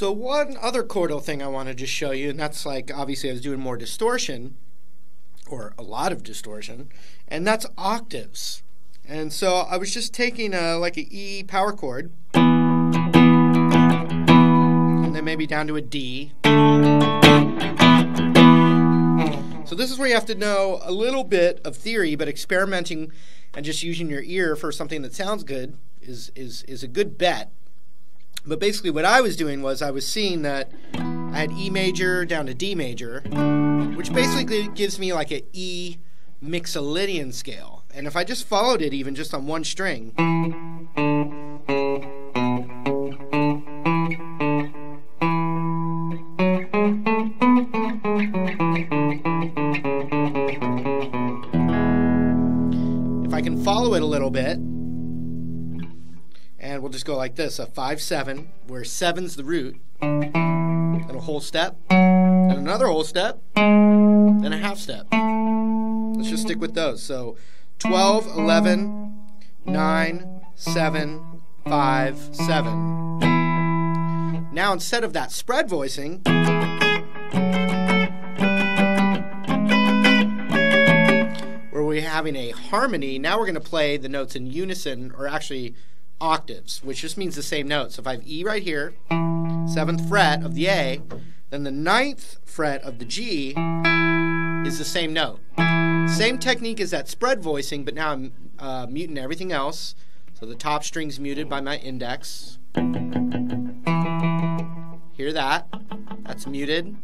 So one other chordal thing I want to just show you, and that's like, obviously I was doing more distortion, or a lot of distortion, and that's octaves. And so I was just taking like an E power chord, and then maybe down to a D. So this is where you have to know a little bit of theory, but experimenting and just using your ear for something that sounds good is a good bet. But basically what I was doing was I was seeing that I had E major down to D major, which basically gives me like an E mixolydian scale. And if I just followed it even just on one string, if I can follow it a little bit, and we'll just go like this, a 5-7, where 7's the root, and a whole step, and another whole step, and a half step. Let's just stick with those. So 12, 11, 9, 7, 5, 7. Now instead of that spread voicing, where we're having a harmony, now we're going to play the notes in unison, or actually octaves, which just means the same note. So if I have E right here, 7th fret of the A, then the 9th fret of the G is the same note. Same technique as that spread voicing, but now I'm muting everything else. So the top string's muted by my index. Hear that? That's muted.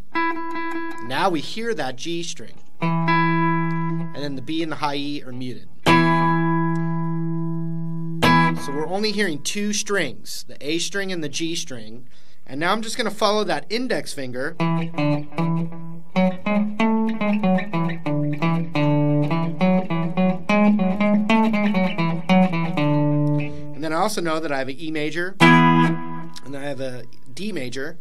Now we hear that G string. And then the B and the high E are muted. So we're only hearing two strings, the A string and the G string. And now I'm just going to follow that index finger. And then I also know that I have an E major, and then I have a D major.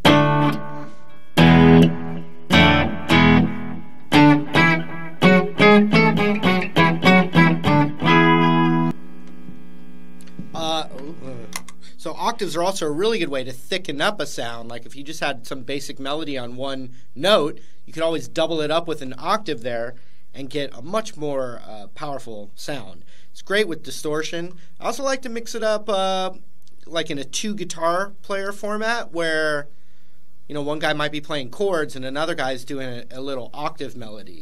So octaves are also a really good way to thicken up a sound. Like if you just had some basic melody on one note, you could always double it up with an octave there and get a much more powerful sound. It's great with distortion. I also like to mix it up like in a 2-guitar player format where, you know, one guy might be playing chords and another guy's doing a little octave melody.